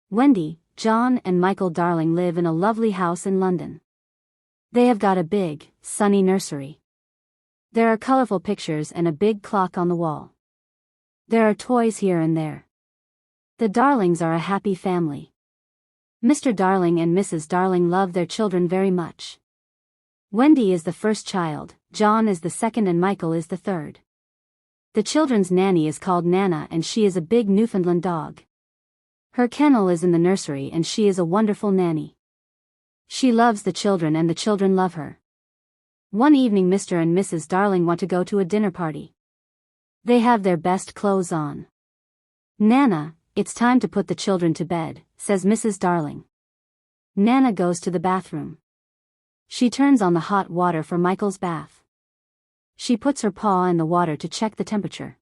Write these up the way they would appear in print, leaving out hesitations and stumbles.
Wendy, John and Michael Darling live in a lovely house in London. They have got a big, sunny nursery. There are colorful pictures and a big clock on the wall. There are toys here and there. The Darlings are a happy family. Mr. Darling and Mrs. Darling love their children very much. Wendy is the first child, John is the second and Michael is the third. The children's nanny is called Nana and she is a big Newfoundland dog. Her kennel is in the nursery and she is a wonderful nanny. She loves the children and the children love her. One evening Mr. and Mrs. Darling want to go to a dinner party. They have their best clothes on. Nana, it's time to put the children to bed, says Mrs. Darling. Nana goes to the bathroom. She turns on the hot water for Michael's bath. She puts her paw in the water to check the temperature.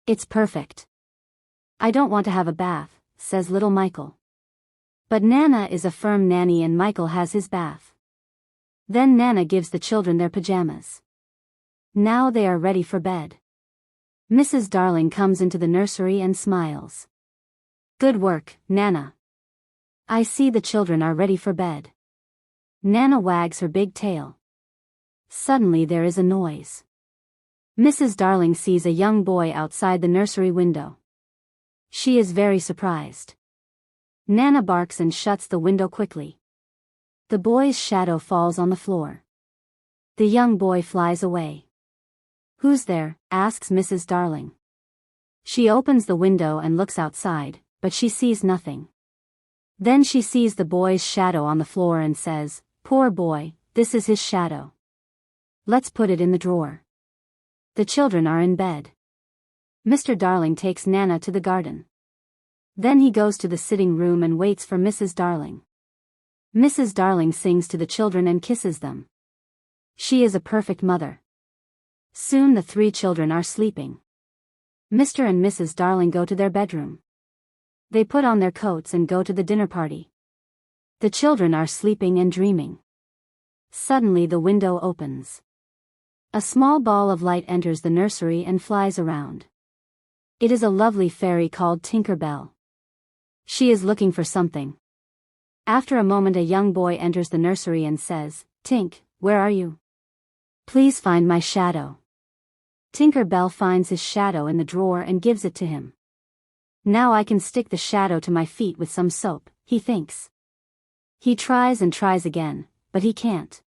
It's perfect. I don't want to have a bath, says little Michael. But Nana is a firm nanny and Michael has his bath. Then Nana gives the children their pajamas. Now they are ready for bed. Mrs. Darling comes into the nursery and smiles. Good work, Nana. I see the children are ready for bed. Nana wags her big tail. Suddenly there is a noise. Mrs. Darling sees a young boy outside the nursery window. She is very surprised. Nana barks and shuts the window quickly. The boy's shadow falls on the floor. The young boy flies away. Who's there? Asks Mrs. Darling. She opens the window and looks outside, but she sees nothing. Then she sees the boy's shadow on the floor and says, Poor boy, this is his shadow. Let's put it in the drawer. The children are in bed. Mr. Darling takes Nana to the garden. Then he goes to the sitting room and waits for Mrs. Darling. Mrs. Darling sings to the children and kisses them. She is a perfect mother. Soon the three children are sleeping. Mr. and Mrs. Darling go to their bedroom. They put on their coats and go to the dinner party. The children are sleeping and dreaming. Suddenly the window opens. A small ball of light enters the nursery and flies around. It is a lovely fairy called Tinker Bell. She is looking for something. After a moment a young boy enters the nursery and says, Tink, where are you? Please find my shadow. Tinker Bell finds his shadow in the drawer and gives it to him. Now I can stick the shadow to my feet with some soap, he thinks. He tries and tries again, but he can't.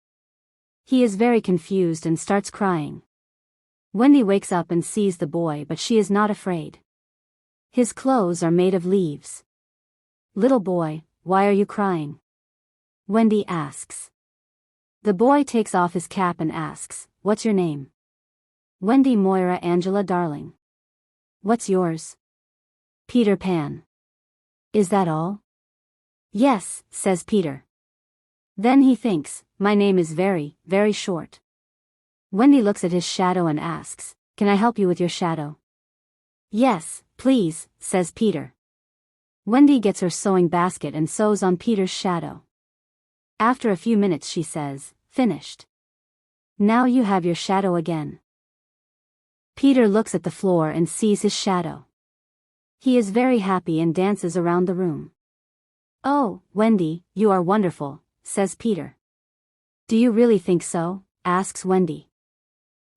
He is very confused and starts crying. Wendy wakes up and sees the boy but she is not afraid. His clothes are made of leaves. Little boy, why are you crying? Wendy asks. The boy takes off his cap and asks, What's your name? Wendy Moira Angela Darling. What's yours? Peter Pan. Is that all? Yes, says Peter. Then he thinks, my name is very, very short. Wendy looks at his shadow and asks, Can I help you with your shadow? Yes, please, says Peter. Wendy gets her sewing basket and sews on Peter's shadow. After a few minutes she says, Finished. Now you have your shadow again. Peter looks at the floor and sees his shadow. He is very happy and dances around the room. Oh, Wendy, you are wonderful, says Peter. Do you really think so? Asks Wendy.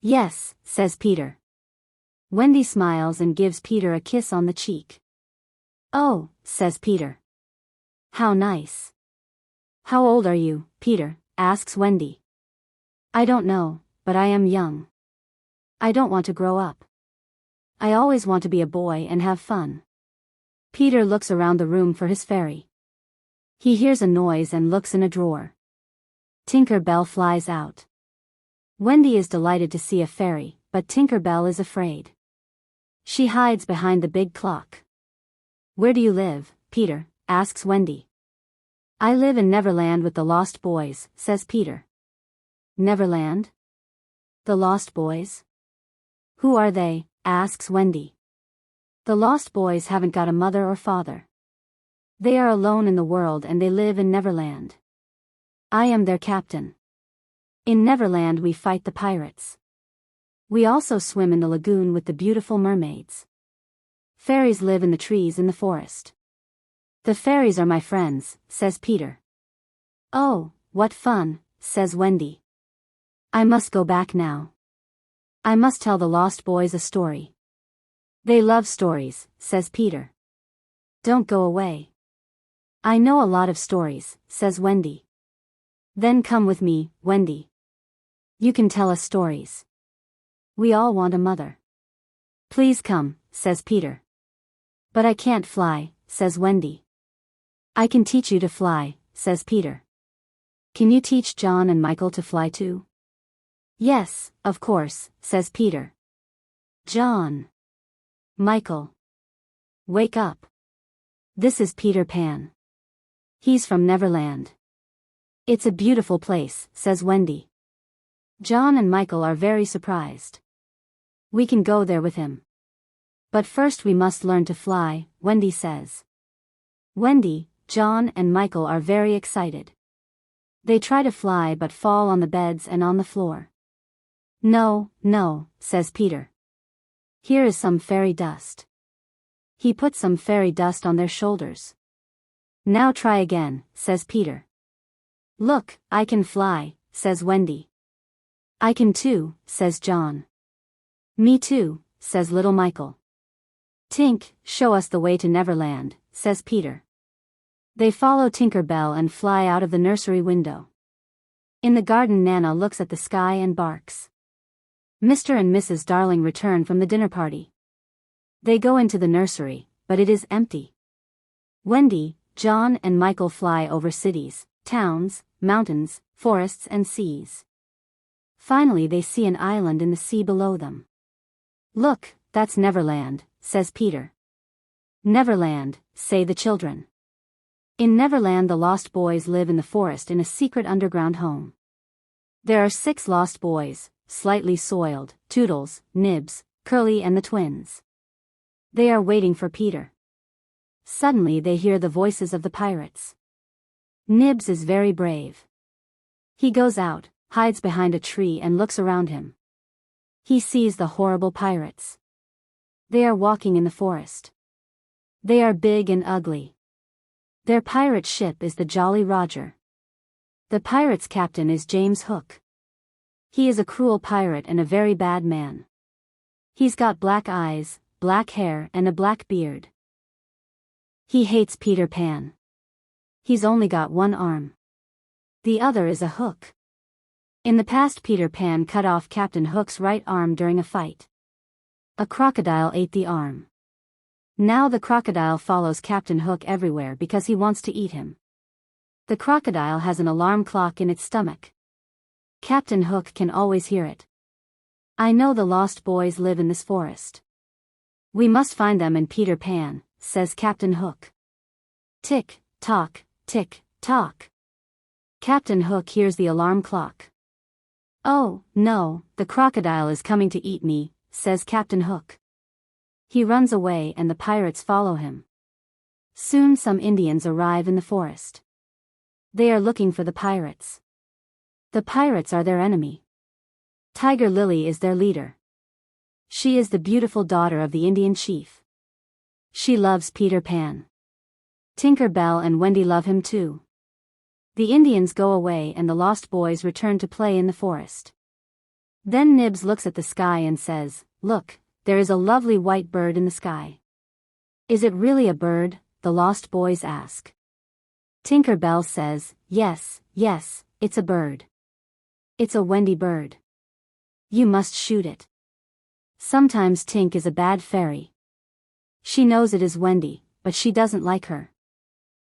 Yes, says Peter. Wendy smiles and gives Peter a kiss on the cheek. Oh, says Peter. How nice. How old are you, Peter? Asks Wendy. I don't know, but I am young. I don't want to grow up. I always want to be a boy and have fun. Peter looks around the room for his fairy. He hears a noise and looks in a drawer. Tinker Bell flies out. Wendy is delighted to see a fairy, but Tinker Bell is afraid. She hides behind the big clock. Where do you live, Peter? Asks Wendy. I live in Neverland with the Lost Boys, says Peter. Neverland? The Lost Boys? Who are they? Asks Wendy. The Lost Boys haven't got a mother or father. They are alone in the world and they live in Neverland. I am their captain. In Neverland we fight the pirates. We also swim in the lagoon with the beautiful mermaids. Fairies live in the trees in the forest. The fairies are my friends, says Peter. Oh, what fun, says Wendy. I must go back now. I must tell the lost boys a story. They love stories, says Peter. Don't go away. I know a lot of stories, says Wendy. Then come with me, Wendy. You can tell us stories. We all want a mother. Please come, says Peter. But I can't fly, says Wendy. I can teach you to fly, says Peter. Can you teach John and Michael to fly too? Yes, of course, says Peter. John. Michael. Wake up. This is Peter Pan. He's from Neverland. It's a beautiful place, says Wendy. John and Michael are very surprised. We can go there with him. But first we must learn to fly, Wendy says. Wendy, John and Michael are very excited. They try to fly but fall on the beds and on the floor. No, no, says Peter. Here is some fairy dust. He puts some fairy dust on their shoulders. Now try again, says Peter. Look, I can fly, says Wendy. I can too, says John. Me too, says little Michael. Tink, show us the way to Neverland, says Peter. They follow Tinker Bell and fly out of the nursery window. In the garden, Nana looks at the sky and barks. Mr. and Mrs. Darling return from the dinner party. They go into the nursery, but it is empty. Wendy, John and Michael fly over cities, towns, mountains, forests and seas. Finally they see an island in the sea below them. Look, that's Neverland, says Peter. Neverland, say the children. In Neverland the lost boys live in the forest in a secret underground home. There are 6 lost boys, slightly soiled, Toodles, Nibs, Curly and the twins. They are waiting for Peter. Suddenly they hear the voices of the pirates. Nibs is very brave. He goes out, hides behind a tree and looks around him. He sees the horrible pirates. They are walking in the forest. They are big and ugly. Their pirate ship is the Jolly Roger. The pirates' captain is James Hook. He is a cruel pirate and a very bad man. He's got black eyes, black hair and a black beard. He hates Peter Pan. He's only got one arm. The other is a hook. In the past, Peter Pan cut off Captain Hook's right arm during a fight. A crocodile ate the arm. Now the crocodile follows Captain Hook everywhere because he wants to eat him. The crocodile has an alarm clock in its stomach. Captain Hook can always hear it. I know the lost boys live in this forest. We must find them and Peter Pan, says Captain Hook. Tick, tock, tick, tock. Captain Hook hears the alarm clock. Oh, no, the crocodile is coming to eat me, says Captain Hook. He runs away and the pirates follow him. Soon some Indians arrive in the forest. They are looking for the pirates. The pirates are their enemy. Tiger Lily is their leader. She is the beautiful daughter of the Indian chief. She loves Peter Pan. Tinker Bell and Wendy love him too. The Indians go away and the lost boys return to play in the forest. Then Nibs looks at the sky and says, "Look, there is a lovely white bird in the sky." "Is it really a bird?" the lost boys ask. Tinker Bell says, Yes, it's a bird. It's a Wendy bird. You must shoot it." Sometimes Tink is a bad fairy. She knows it is Wendy, but she doesn't like her.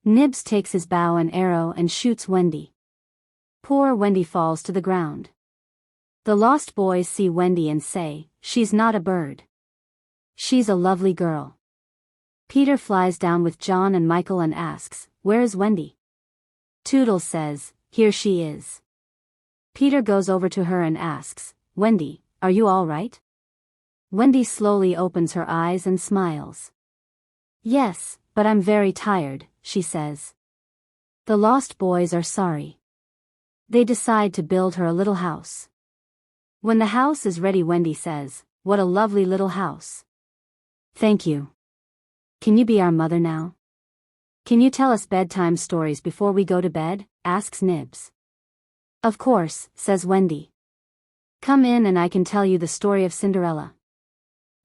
Nibs takes his bow and arrow and shoots Wendy. Poor Wendy falls to the ground. The lost boys see Wendy and say, "She's not a bird. She's a lovely girl." Peter flies down with John and Michael and asks, "Where is Wendy?" Toodles says, "Here she is." Peter goes over to her and asks, "Wendy, are you all right?" Wendy slowly opens her eyes and smiles. "Yes, but I'm very tired," she says. The lost boys are sorry. They decide to build her a little house. When the house is ready, Wendy says, "What a lovely little house. Thank you. Can you be our mother now?" Can you tell us bedtime stories before we go to bed? Asks Nibs. Of course, says Wendy. Come in and I can tell you the story of Cinderella.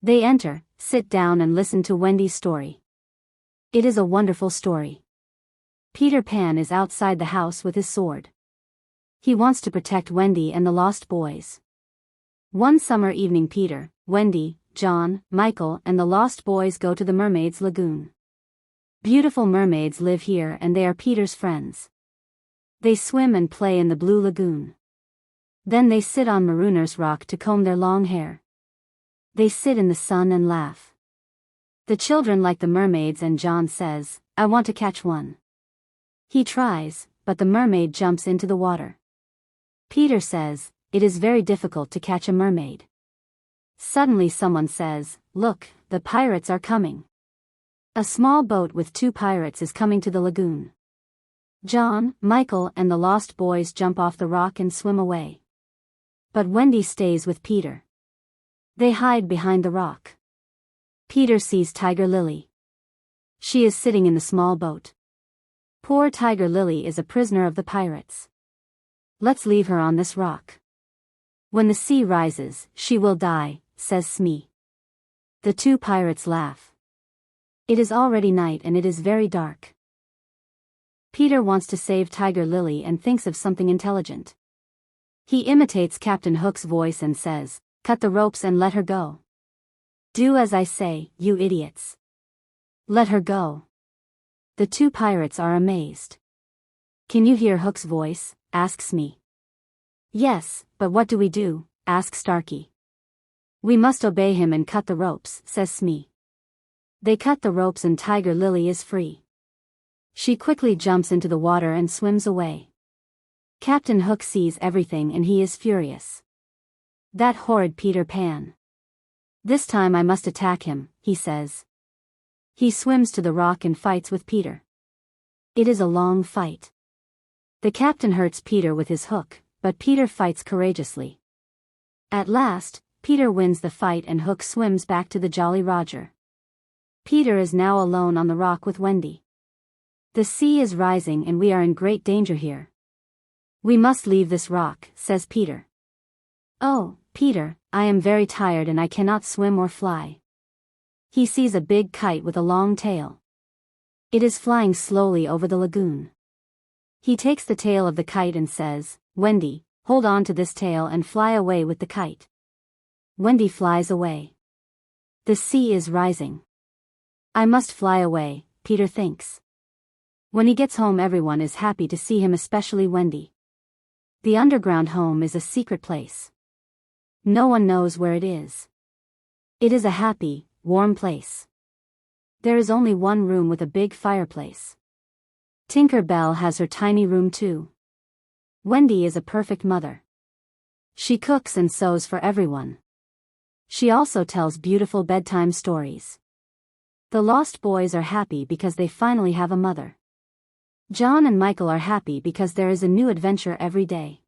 They enter, sit down and listen to Wendy's story. It is a wonderful story. Peter Pan is outside the house with his sword. He wants to protect Wendy and the lost boys. One summer evening Peter, Wendy, John, Michael and the lost boys go to the mermaids' lagoon. Beautiful mermaids live here and they are Peter's friends. They swim and play in the blue lagoon. Then they sit on Marooner's rock to comb their long hair. They sit in the sun and laugh. The children like the mermaids and John says, I want to catch one. He tries, but the mermaid jumps into the water. Peter says, it is very difficult to catch a mermaid. Suddenly someone says, look, the pirates are coming. A small boat with 2 pirates is coming to the lagoon. John, Michael and the lost boys jump off the rock and swim away. But Wendy stays with Peter. They hide behind the rock. Peter sees Tiger Lily. She is sitting in the small boat. Poor Tiger Lily is a prisoner of the pirates. Let's leave her on this rock. When the sea rises, she will die, says Smee. The 2 pirates laugh. It is already night and it is very dark. Peter wants to save Tiger Lily and thinks of something intelligent. He imitates Captain Hook's voice and says, cut the ropes and let her go. Do as I say, you idiots. Let her go. The 2 pirates are amazed. Can you hear Hook's voice? Asks Smee. Yes, but what do we do? Asks Starkey. We must obey him and cut the ropes, says Smee. They cut the ropes and Tiger Lily is free. She quickly jumps into the water and swims away. Captain Hook sees everything and he is furious. That horrid Peter Pan. This time I must attack him, he says. He swims to the rock and fights with Peter. It is a long fight. The captain hurts Peter with his hook, but Peter fights courageously. At last, Peter wins the fight and Hook swims back to the Jolly Roger. Peter is now alone on the rock with Wendy. The sea is rising and we are in great danger here. We must leave this rock, says Peter. Oh, Peter, I am very tired and I cannot swim or fly. He sees a big kite with a long tail. It is flying slowly over the lagoon. He takes the tail of the kite and says, Wendy, hold on to this tail and fly away with the kite. Wendy flies away. The sea is rising. I must fly away, Peter thinks. When he gets home everyone is happy to see him, especially Wendy. The underground home is a secret place. No one knows where it is. It is a happy, warm place. There is only one room with a big fireplace. Tinker Bell has her tiny room too. Wendy is a perfect mother. She cooks and sews for everyone. She also tells beautiful bedtime stories. The lost boys are happy because they finally have a mother. John and Michael are happy because there is a new adventure every day.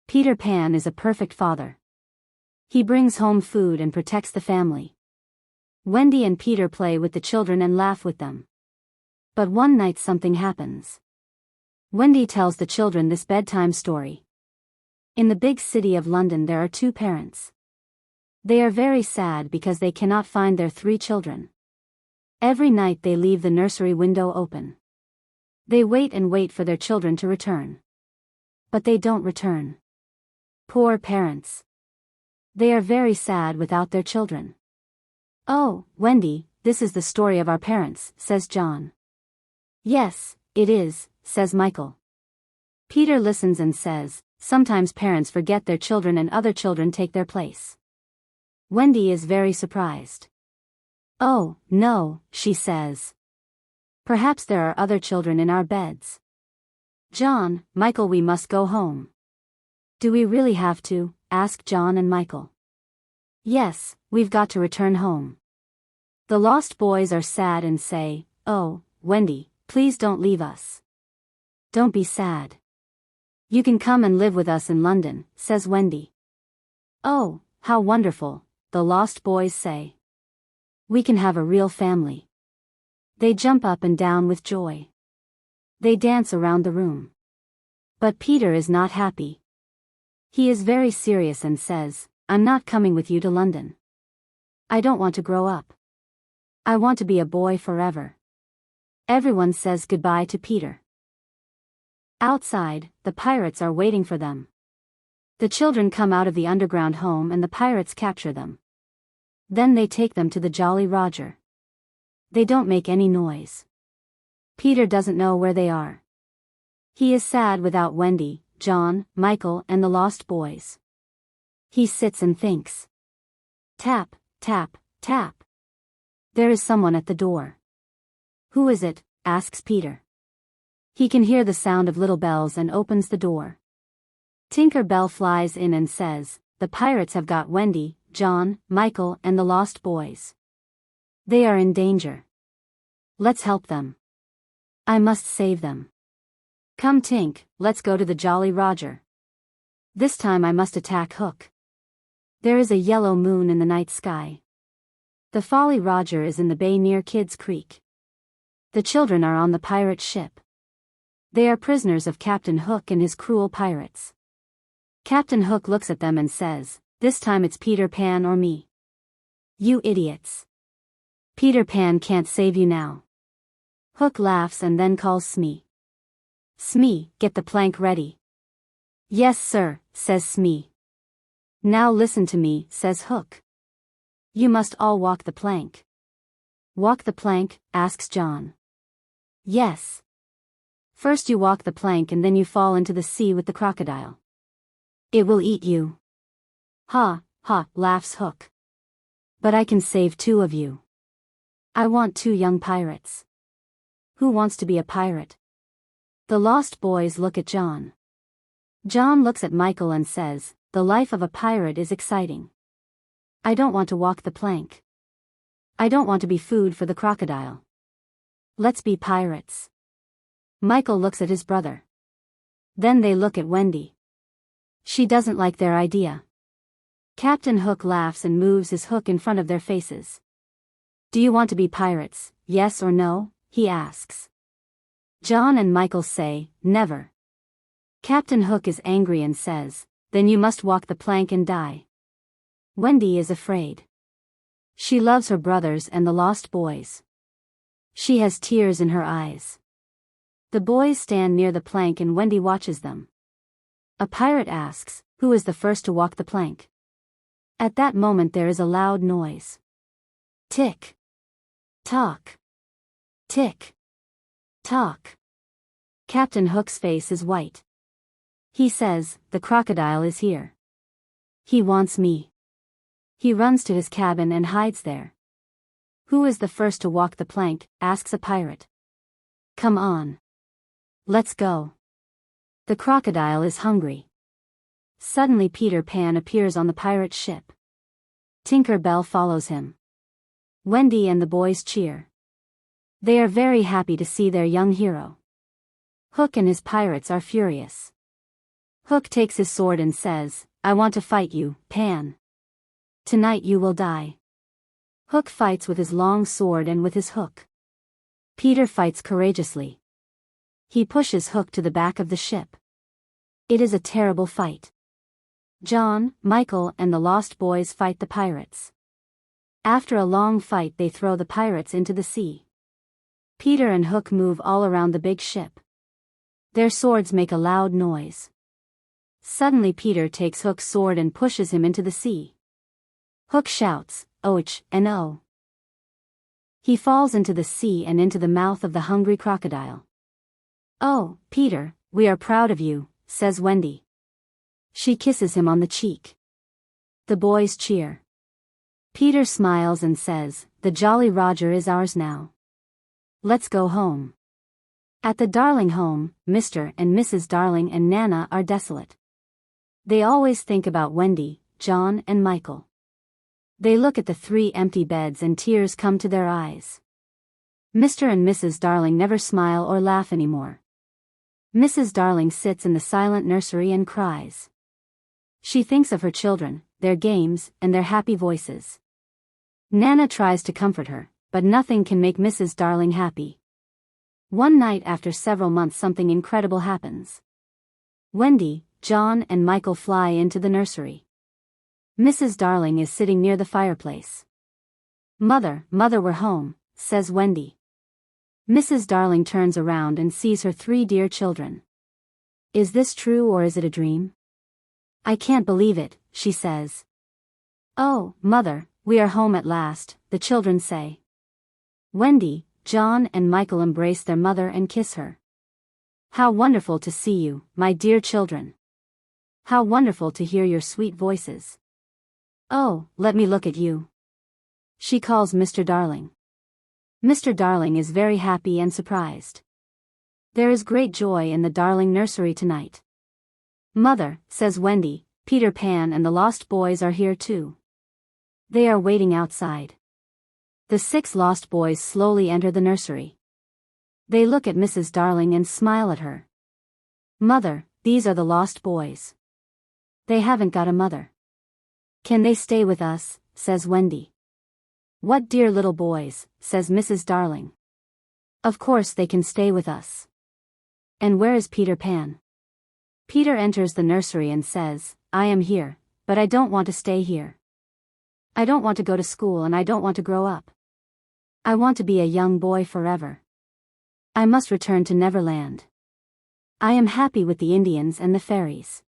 Peter Pan is a perfect father. He brings home food and protects the family. Wendy and Peter play with the children and laugh with them. But one night something happens. Wendy tells the children this bedtime story. In the big city of London there are 2 parents. They are very sad because they cannot find their 3 children. Every night they leave the nursery window open. They wait and wait for their children to return. But they don't return. Poor parents. They are very sad without their children. Oh, Wendy, this is the story of our parents, says John. Yes, it is, says Michael. Peter listens and says, sometimes parents forget their children and other children take their place. Wendy is very surprised. Oh, no, she says. Perhaps there are other children in our beds. John, Michael, we must go home. Do we really have to? Ask John and Michael. Yes, we've got to return home. The lost boys are sad and say, oh, Wendy, please don't leave us. Don't be sad. You can come and live with us in London, says Wendy. Oh, how wonderful, the lost boys say. We can have a real family. They jump up and down with joy. They dance around the room. But Peter is not happy. He is very serious and says, "I'm not coming with you to London. I don't want to grow up. I want to be a boy forever." Everyone says goodbye to Peter. Outside, the pirates are waiting for them. The children come out of the underground home and the pirates capture them. Then they take them to the Jolly Roger. They don't make any noise. Peter doesn't know where they are. He is sad without Wendy, John, Michael, and the lost boys. He sits and thinks. Tap, tap, tap. There is someone at the door. "Who is it?" asks Peter. He can hear the sound of little bells and opens the door. Tinker Bell flies in and says, "The pirates have got Wendy, John, Michael, and the lost boys. They are in danger. Let's help them. I must save them. Come Tink, let's go to the Jolly Roger. This time I must attack Hook." There is a yellow moon in the night sky. The Folly Roger is in the bay near Kidd's Creek. The children are on the pirate ship. They are prisoners of Captain Hook and his cruel pirates. Captain Hook looks at them and says, "This time it's Peter Pan or me. You idiots. Peter Pan can't save you now." Hook laughs and then calls Smee. "Smee, get the plank ready." "Yes, sir," says Smee. "Now listen to me," says Hook. "You must all walk the plank." "Walk the plank?" asks John. "Yes. First you walk the plank and then you fall into the sea with the crocodile. It will eat you." "Ha, ha," laughs Hook. "But I can save 2 of you. I want 2 young pirates. Who wants to be a pirate?" The lost boys look at John. John looks at Michael and says, "The life of a pirate is exciting. I don't want to walk the plank. I don't want to be food for the crocodile. Let's be pirates." Michael looks at his brother. Then they look at Wendy. She doesn't like their idea. Captain Hook laughs and moves his hook in front of their faces. "Do you want to be pirates, yes or no?" he asks. John and Michael say, "Never." Captain Hook is angry and says, "Then you must walk the plank and die." Wendy is afraid. She loves her brothers and the lost boys. She has tears in her eyes. The boys stand near the plank and Wendy watches them. A pirate asks, "Who is the first to walk the plank?" At that moment there is a loud noise. Tick. Tock. Tick. Tock. Captain Hook's face is white. He says, "The crocodile is here. He wants me." He runs to his cabin and hides there. "Who is the first to walk the plank?" asks a pirate. "Come on. Let's go. The crocodile is hungry." Suddenly Peter Pan appears on the pirate ship. Tinker Bell follows him. Wendy and the boys cheer. They are very happy to see their young hero. Hook and his pirates are furious. Hook takes his sword and says, "I want to fight you, Pan. Tonight you will die." Hook fights with his long sword and with his hook. Peter fights courageously. He pushes Hook to the back of the ship. It is a terrible fight. John, Michael, and the lost boys fight the pirates. After a long fight they throw the pirates into the sea. Peter and Hook move all around the big ship. Their swords make a loud noise. Suddenly Peter takes Hook's sword and pushes him into the sea. Hook shouts, "Och," and "Oh." He falls into the sea and into the mouth of the hungry crocodile. "Oh, Peter, we are proud of you," says Wendy. She kisses him on the cheek. The boys cheer. Peter smiles and says, "The Jolly Roger is ours now. Let's go home." At the Darling home, Mr. and Mrs. Darling and Nana are desolate. They always think about Wendy, John, and Michael. They look at the 3 empty beds and tears come to their eyes. Mr. and Mrs. Darling never smile or laugh anymore. Mrs. Darling sits in the silent nursery and cries. She thinks of her children, their games, and their happy voices. Nana tries to comfort her, but nothing can make Mrs. Darling happy. One night after several months something incredible happens. Wendy, John and Michael fly into the nursery. Mrs. Darling is sitting near the fireplace. Mother, we're home, says Wendy. Mrs. Darling turns around and sees her 3 dear children. Is this true or is it a dream? I can't believe it, she says. Oh, Mother, we are home at last, the children say. Wendy, John and Michael embrace their mother and kiss her. How wonderful to see you, my dear children. How wonderful to hear your sweet voices. Oh, let me look at you. She calls Mr. Darling. Mr. Darling is very happy and surprised. There is great joy in the Darling nursery tonight. Mother, says Wendy, Peter Pan and the Lost Boys are here too. They are waiting outside. The 6 lost boys slowly enter the nursery. They look at Mrs. Darling and smile at her. Mother, these are the lost boys. They haven't got a mother. Can they stay with us, says Wendy. What dear little boys, says Mrs. Darling. Of course they can stay with us. And where is Peter Pan? Peter enters the nursery and says, I am here, but I don't want to stay here. I don't want to go to school and I don't want to grow up. I want to be a young boy forever. I must return to Neverland. I am happy with the Indians and the fairies.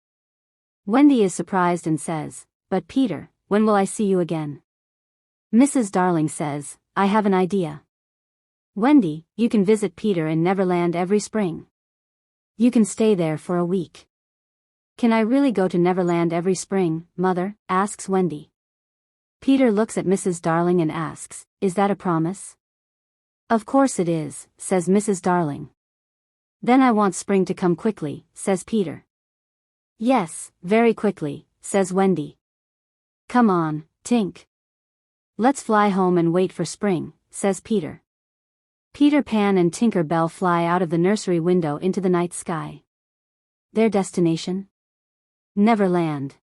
Wendy is surprised and says, but Peter, when will I see you again? Mrs. Darling says, I have an idea. Wendy, you can visit Peter in Neverland every spring. You can stay there for a week. Can I really go to Neverland every spring, Mother? Asks Wendy. Peter looks at Mrs. Darling and asks, is that a promise? Of course it is, says Mrs. Darling. Then I want spring to come quickly, says Peter. Yes, very quickly, says Wendy. Come on, Tink. Let's fly home and wait for spring, says Peter. Peter Pan and Tinker Bell fly out of the nursery window into the night sky. Their destination? Neverland.